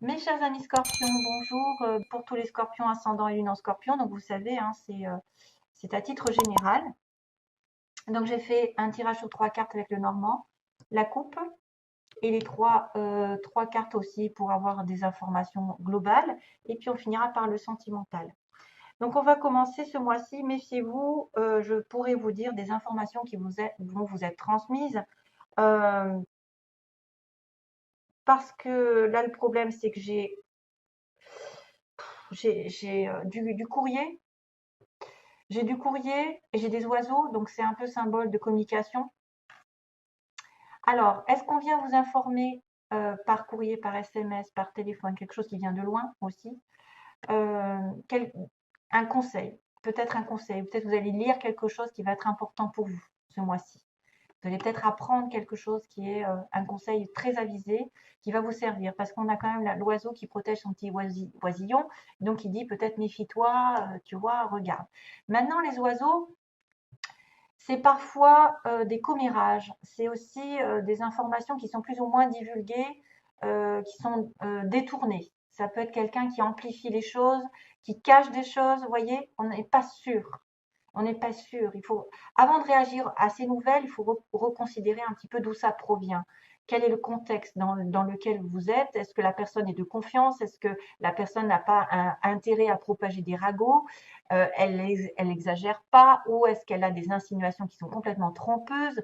Mes chers amis scorpions, bonjour. Pour tous les scorpions ascendant et lune en scorpion, donc vous savez, hein, c'est à titre général. Donc j'ai fait un tirage sur 3 cartes avec le normand, la coupe et les trois cartes aussi pour avoir des informations globales. Et puis on finira par le sentimental. Donc on va commencer ce mois-ci. Méfiez-vous, je pourrais vous dire des informations qui vont vous être transmises. euh, Parce que là, le problème, c'est que j'ai du courrier. J'ai du courrier et j'ai des oiseaux, donc c'est un peu symbole de communication. Alors, est-ce qu'on vient vous informer par courrier, par SMS, par téléphone, quelque chose qui vient de loin aussi? Euh, quel- un conseil, peut-être un conseil, peut-être vous allez lire quelque chose qui va être important pour vous ce mois-ci. Vous allez peut-être apprendre quelque chose qui est un conseil très avisé qui va vous servir parce qu'on a quand même l'oiseau qui protège son petit oisillon. Donc il dit peut-être méfie-toi, tu vois, regarde. Maintenant, les oiseaux, c'est parfois des commérages, c'est aussi des informations qui sont plus ou moins divulguées, qui sont détournées. Ça peut être quelqu'un qui amplifie les choses, qui cache des choses, vous voyez, on n'est pas sûr. On n'est pas sûr. Avant de réagir à ces nouvelles, il faut reconsidérer un petit peu d'où ça provient. Quel est le contexte dans lequel vous êtes? Est-ce que la personne est de confiance? Est-ce que la personne n'a pas un intérêt à propager des ragots? Elle n'exagère pas? Ou est-ce qu'elle a des insinuations qui sont complètement trompeuses?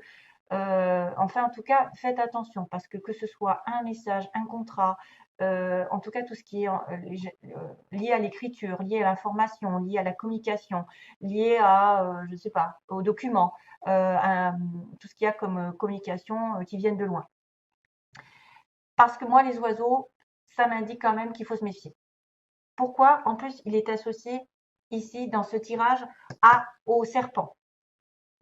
Enfin, en tout cas, faites attention parce que ce soit un message, un contrat, en tout cas tout ce qui est lié à l'écriture, lié à l'information, lié à la communication, lié à, je ne sais pas, aux documents, tout ce qu'il y a comme communication qui viennent de loin. Parce que moi, les oiseaux, ça m'indique quand même qu'il faut se méfier. Pourquoi? En plus, il est associé ici dans ce tirage au serpent.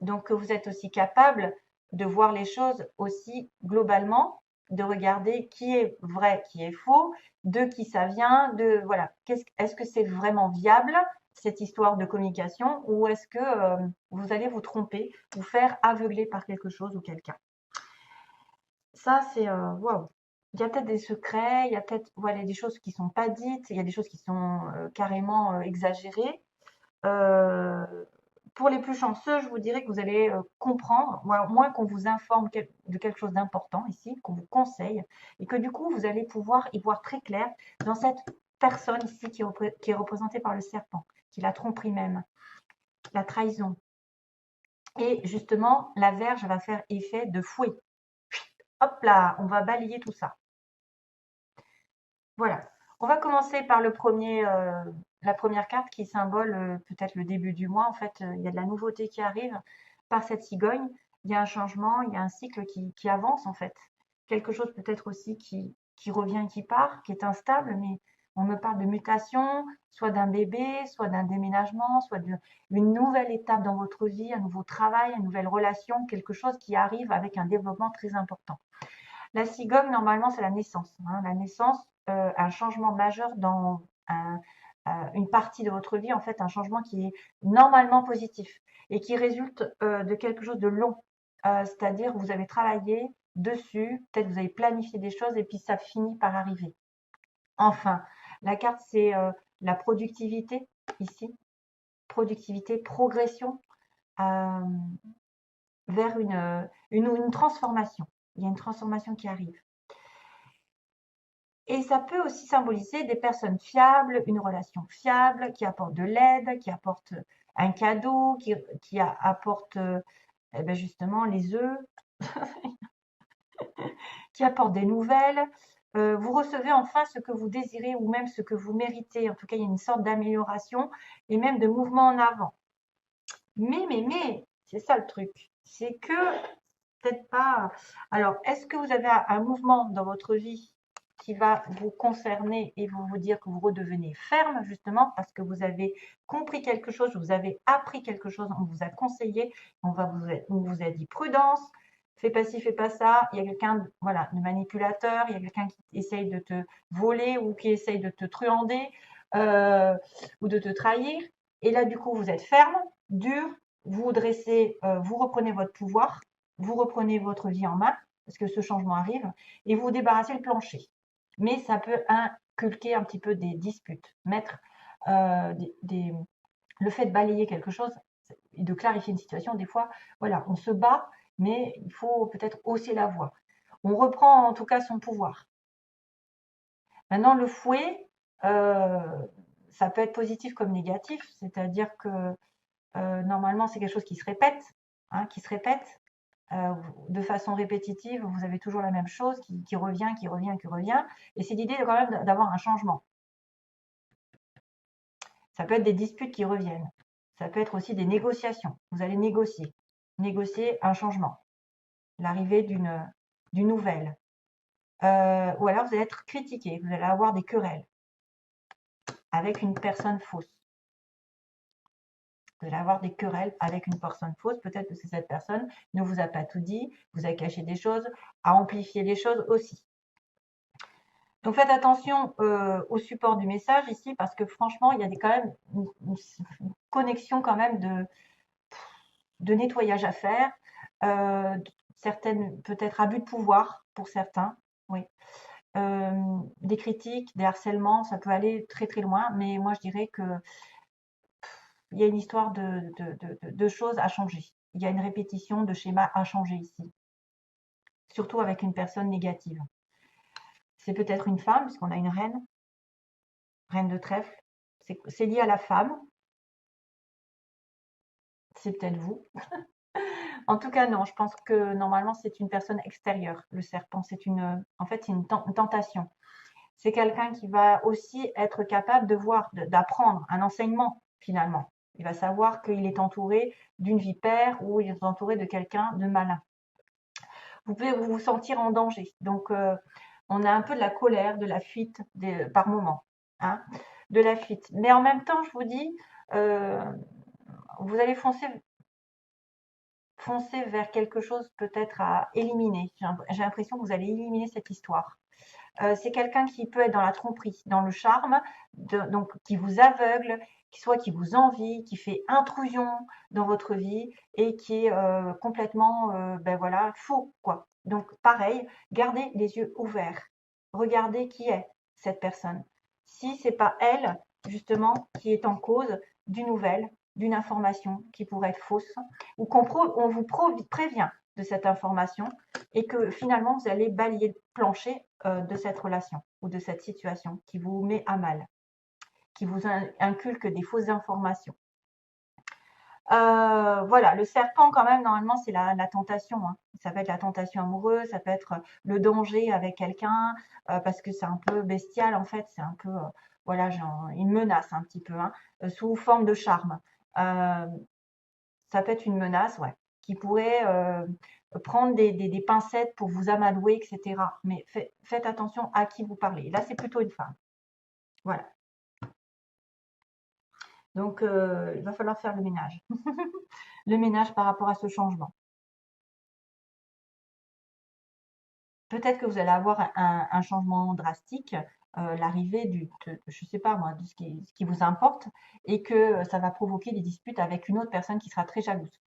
Donc, vous êtes aussi capable de voir les choses aussi globalement, de regarder qui est vrai, qui est faux, de qui ça vient, de voilà, est-ce que c'est vraiment viable cette histoire de communication ou est-ce que vous allez vous tromper, vous faire aveugler par quelque chose ou quelqu'un. Ça, c'est waouh. Il y a peut-être des secrets, il y a peut-être voilà, des choses qui sont pas dites, il y a des choses qui sont carrément exagérées. Euh, pour les plus chanceux, je vous dirais que vous allez comprendre, ou au moins qu'on vous informe de quelque chose d'important ici, qu'on vous conseille, et que du coup, vous allez pouvoir y voir très clair dans cette personne ici qui est représentée par le serpent, qui la tromperie même, la trahison. Et justement, la verge va faire effet de fouet. Hop là, on va balayer tout ça. Voilà. On va commencer par la première carte qui symbole peut-être le début du mois. En fait, il y a de la nouveauté qui arrive par cette cigogne. Il y a un changement, il y a un cycle qui avance en fait. Quelque chose peut-être aussi qui revient et qui part, qui est instable, mais on me parle de mutation, soit d'un bébé, soit d'un déménagement, soit d'une nouvelle étape dans votre vie, un nouveau travail, une nouvelle relation, quelque chose qui arrive avec un développement très important. La cigogne, normalement, c'est la naissance. Hein. La naissance, un changement majeur dans une partie de votre vie, en fait, un changement qui est normalement positif et qui résulte de quelque chose de long. C'est-à-dire, vous avez travaillé dessus, peut-être vous avez planifié des choses et puis ça finit par arriver. Enfin, la carte, c'est la productivité ici. Productivité, progression euh, vers une transformation. Il y a une transformation qui arrive. Et ça peut aussi symboliser des personnes fiables, une relation fiable, qui apporte de l'aide, qui apporte un cadeau, qui apporte eh ben justement les œufs, qui apporte des nouvelles. Vous recevez enfin ce que vous désirez ou même ce que vous méritez. En tout cas, il y a une sorte d'amélioration et même de mouvement en avant. Mais, c'est ça le truc. C'est que peut-être pas. Alors, est-ce que vous avez un mouvement dans votre vie qui va vous concerner et vous dire que vous redevenez ferme, justement, parce que vous avez compris quelque chose, vous avez appris quelque chose, on vous a conseillé, on vous a dit prudence, fais pas ci, fais pas ça. Il y a quelqu'un, voilà, de manipulateur, il y a quelqu'un qui essaye de te voler ou qui essaye de te truander euh, ou de te trahir. Et là, du coup, vous êtes ferme, dur, vous dressez, vous reprenez votre pouvoir, vous reprenez votre vie en main, parce que ce changement arrive, et vous débarrassez le plancher. Mais ça peut inculquer un petit peu des disputes, mettre le fait de balayer quelque chose et de clarifier une situation, des fois, voilà, on se bat, mais il faut peut-être hausser la voix. On reprend en tout cas son pouvoir. Maintenant, le fouet, ça peut être positif comme négatif, c'est-à-dire que normalement, c'est quelque chose qui se répète, hein, de façon répétitive. Vous avez toujours la même chose qui revient, qui revient, qui revient. Et c'est l'idée quand même d'avoir un changement. Ça peut être des disputes qui reviennent. Ça peut être aussi des négociations. Vous allez négocier un changement, l'arrivée d'une nouvelle. Ou alors vous allez être critiqué, vous allez avoir des querelles avec une personne fausse. Vous allez avoir des querelles avec une personne fausse. Peut-être que cette personne ne vous a pas tout dit, vous a caché des choses, a amplifié les choses aussi. Donc faites attention au support du message ici parce que franchement, il y a quand même une connexion quand même de nettoyage à faire. Certaines, peut-être abus de pouvoir pour certains, oui. Des critiques, des harcèlements, ça peut aller très très loin, mais moi je dirais que il y a une histoire de choses à changer. Il y a une répétition de schémas à changer ici, surtout avec une personne négative. C'est peut-être une femme, puisqu'on a une reine de trèfle. C'est lié à la femme. C'est peut-être vous. En tout cas, non, je pense que normalement, c'est une personne extérieure, le serpent. En fait, c'est une tentation. C'est quelqu'un qui va aussi être capable de voir, d'apprendre un enseignement, finalement. Il va savoir qu'il est entouré d'une vipère ou il est entouré de quelqu'un de malin. Vous pouvez vous sentir en danger. Donc, on a un peu de la colère, de la fuite par moment. Hein, de la fuite. Mais en même temps, je vous dis, vous allez foncer vers quelque chose peut-être à éliminer. J'ai l'impression que vous allez éliminer cette histoire. C'est quelqu'un qui peut être dans la tromperie, dans le charme, donc qui vous aveugle, soit qui vous envie, qui fait intrusion dans votre vie et qui est complètement, ben voilà, faux, quoi. Donc pareil, gardez les yeux ouverts. Regardez qui est cette personne. Si c'est pas elle, justement, qui est en cause d'une nouvelle, d'une information qui pourrait être fausse, ou on vous prévient de cette information et que finalement vous allez balayer le plancher de cette relation ou de cette situation qui vous met à mal, qui vous inculque des fausses informations. Voilà, le serpent quand même, normalement, c'est la tentation. Hein. Ça peut être la tentation amoureuse, ça peut être le danger avec quelqu'un, parce que c'est un peu bestial en fait, c'est un peu, voilà, genre, une menace un petit peu, hein, sous forme de charme. Ça peut être une menace, ouais, qui pourrait prendre des pincettes pour vous amadouer, etc. Mais faites attention à qui vous parlez. Là, c'est plutôt une femme. Voilà. Donc, il va falloir faire le ménage. Le ménage par rapport à ce changement. Peut-être que vous allez avoir un changement drastique, l'arrivée je sais pas moi, de ce qui vous importe, et que ça va provoquer des disputes avec une autre personne qui sera très jalouse.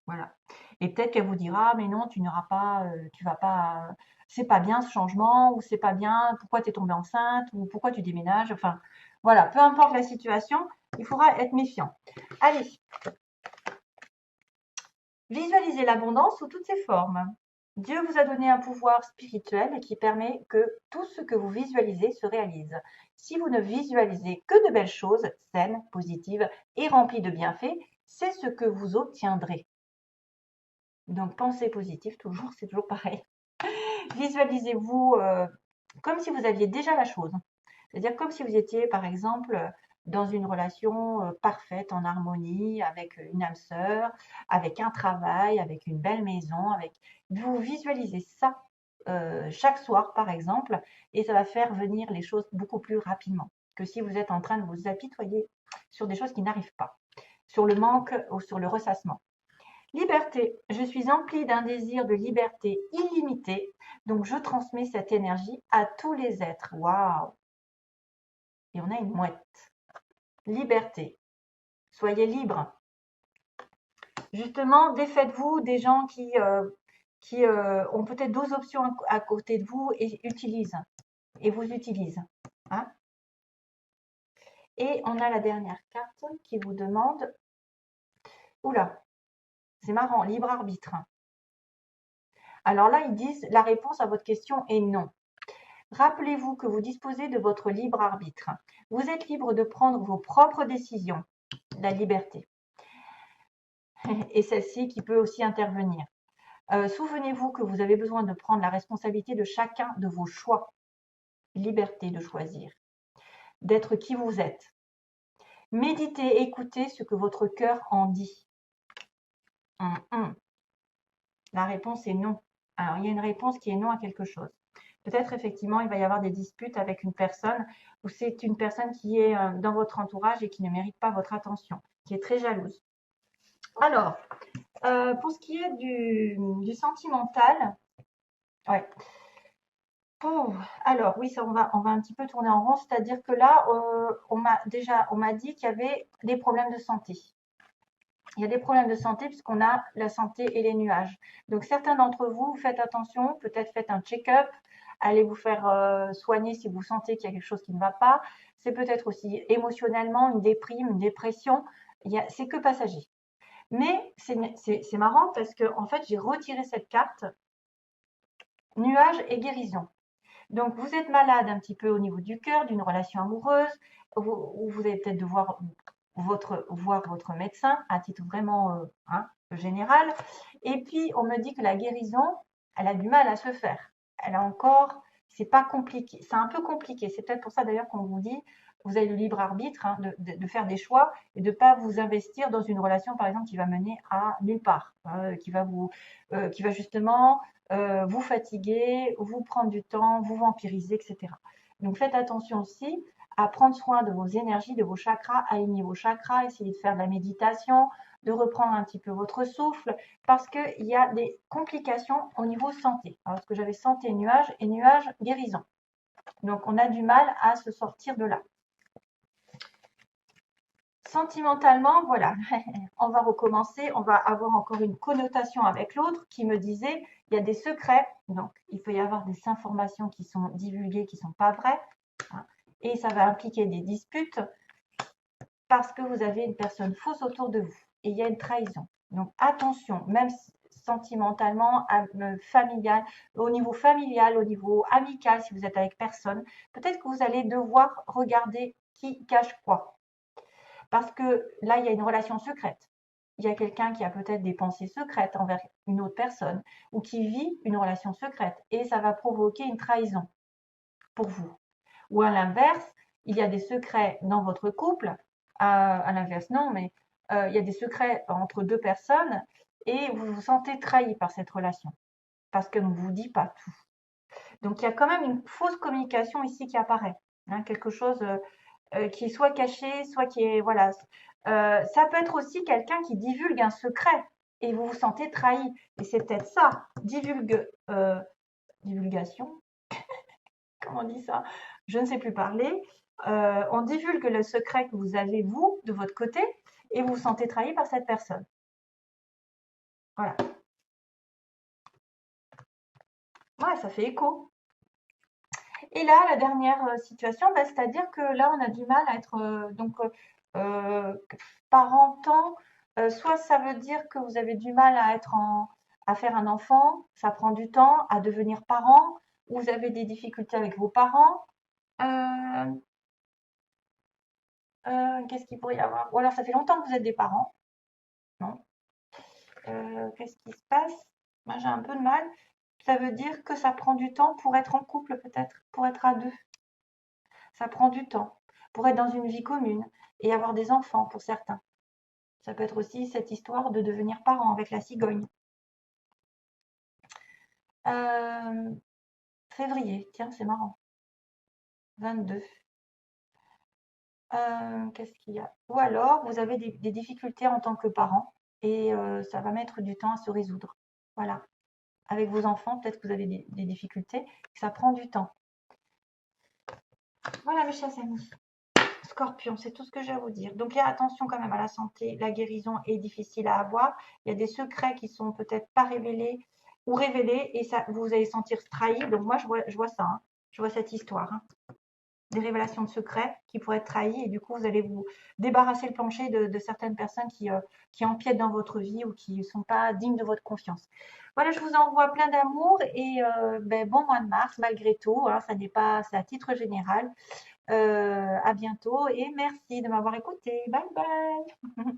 Voilà. Et peut-être qu'elle vous dira, mais non, tu n'auras pas, tu vas pas, c'est pas bien ce changement, ou c'est pas bien, pourquoi tu es tombée enceinte, ou pourquoi tu déménages. Enfin, voilà, peu importe la situation, il faudra être méfiant. Allez, visualisez l'abondance sous toutes ses formes. Dieu vous a donné un pouvoir spirituel qui permet que tout ce que vous visualisez se réalise. Si vous ne visualisez que de belles choses, saines, positives et remplies de bienfaits, c'est ce que vous obtiendrez. Donc, pensée positive, toujours, c'est toujours pareil. Visualisez-vous comme si vous aviez déjà la chose. C'est-à-dire comme si vous étiez, par exemple, dans une relation parfaite, en harmonie, avec une âme sœur, avec un travail, avec une belle maison. Vous visualisez ça chaque soir, par exemple, et ça va faire venir les choses beaucoup plus rapidement que si vous êtes en train de vous apitoyer sur des choses qui n'arrivent pas, sur le manque ou sur le ressassement. Liberté. Je suis emplie d'un désir de liberté illimité, donc je transmets cette énergie à tous les êtres. Waouh! Et on a une mouette. Liberté. Soyez libre. Justement, défaites-vous des gens qui ont peut-être d'autres options à côté de vous et vous utilisent. Hein. Et on a la dernière carte qui vous demande, oula, c'est marrant, libre arbitre. Alors là, ils disent, la réponse à votre question est non. Rappelez-vous que vous disposez de votre libre arbitre. Vous êtes libre de prendre vos propres décisions, la liberté. Et celle-ci qui peut aussi intervenir. Souvenez-vous que vous avez besoin de prendre la responsabilité de chacun de vos choix. Liberté de choisir, d'être qui vous êtes. Méditez, écoutez ce que votre cœur en dit. La réponse est non. Alors, il y a une réponse qui est non à quelque chose. Peut-être effectivement, il va y avoir des disputes avec une personne ou c'est une personne qui est dans votre entourage et qui ne mérite pas votre attention, qui est très jalouse. Alors, pour ce qui est du sentimental, ouais. Alors oui, ça, on va un petit peu tourner en rond, c'est-à-dire que là, on m'a dit qu'il y avait des problèmes de santé. Il y a des problèmes de santé puisqu'on a la santé et les nuages. Donc certains d'entre vous, faites attention, peut-être faites un check-up, allez vous faire soigner si vous sentez qu'il y a quelque chose qui ne va pas. C'est peut-être aussi émotionnellement une déprime, une dépression. C'est que passager. Mais c'est marrant parce que en fait, j'ai retiré cette carte nuages et guérison. Donc vous êtes malade un petit peu au niveau du cœur, d'une relation amoureuse, ou vous allez peut-être devoir voir votre médecin à titre vraiment général. Et puis on me dit que la guérison, elle a du mal à se faire. Elle a encore, c'est pas compliqué, c'est un peu compliqué. C'est peut-être pour ça d'ailleurs qu'on vous dit, vous avez le libre arbitre de faire des choix et de ne pas vous investir dans une relation par exemple qui va mener à nulle part, qui va justement vous fatiguer, vous prendre du temps, vous vampiriser, etc. Donc faites attention aussi à prendre soin de vos énergies, de vos chakras, aligner vos chakras, essayer de faire de la méditation, de reprendre un petit peu votre souffle, parce qu'il y a des complications au niveau santé. Alors, parce que j'avais santé nuage et nuage guérison. Donc on a du mal à se sortir de là. Sentimentalement, voilà, on va recommencer, on va avoir encore une connotation avec l'autre qui me disait, il y a des secrets, donc il peut y avoir des informations qui sont divulguées, qui ne sont pas vraies, hein, et ça va impliquer des disputes parce que vous avez une personne fausse autour de vous, et il y a une trahison. Donc attention, même sentimentalement, familial, au niveau familial, au niveau amical, si vous êtes avec personne, peut-être que vous allez devoir regarder qui cache quoi. Parce que là, il y a une relation secrète. Il y a quelqu'un qui a peut-être des pensées secrètes envers une autre personne ou qui vit une relation secrète et ça va provoquer une trahison pour vous. Ou à l'inverse, il y a des secrets dans votre couple. À l'inverse, non, mais il y a des secrets entre deux personnes et vous vous sentez trahi par cette relation parce qu'elle ne vous dit pas tout. Donc, il y a quand même une fausse communication ici qui apparaît. Hein, quelque chose qui est soit caché, soit qui est, voilà. Ça peut être aussi quelqu'un qui divulgue un secret et vous vous sentez trahi. Et c'est peut-être ça, divulgation, comment on dit ça? Je ne sais plus parler. On divulgue le secret que vous avez, vous, de votre côté, et vous vous sentez trahi par cette personne. Voilà. Ouais, ça fait écho. Et là, la dernière situation, bah, c'est-à-dire que là, on a du mal à être parentant. Soit ça veut dire que vous avez du mal à faire un enfant, ça prend du temps, à devenir parent, ou vous avez des difficultés avec vos parents. Qu'est-ce qu'il pourrait y avoir? Ou alors ça fait longtemps que vous êtes des parents. Non. Qu'est-ce qui se passe? Moi, j'ai un peu de mal. Ça veut dire que ça prend du temps pour être en couple, peut-être, pour être à deux. Ça prend du temps pour être dans une vie commune et avoir des enfants pour certains. Ça peut être aussi cette histoire de devenir parent avec la cigogne. Février, tiens, c'est marrant. 22. Qu'est-ce qu'il y a? Ou alors, vous avez des difficultés en tant que parent et ça va mettre du temps à se résoudre. Voilà. Avec vos enfants, peut-être que vous avez des difficultés, ça prend du temps. Voilà, mes chers amis. Scorpion, c'est tout ce que j'ai à vous dire. Donc, il y a attention quand même à la santé. La guérison est difficile à avoir. Il y a des secrets qui sont peut-être pas révélés ou révélés et ça, vous allez sentir trahi. Donc, moi, je vois ça. Hein. Je vois cette histoire. Hein. des révélations de secrets qui pourraient être trahis et du coup, vous allez vous débarrasser le plancher de certaines personnes qui empiètent dans votre vie ou qui ne sont pas dignes de votre confiance. Voilà, je vous envoie plein d'amour et ben, bon mois de mars malgré tout, hein, ça n'est pas, c'est à titre général. À bientôt et merci de m'avoir écouté. Bye bye.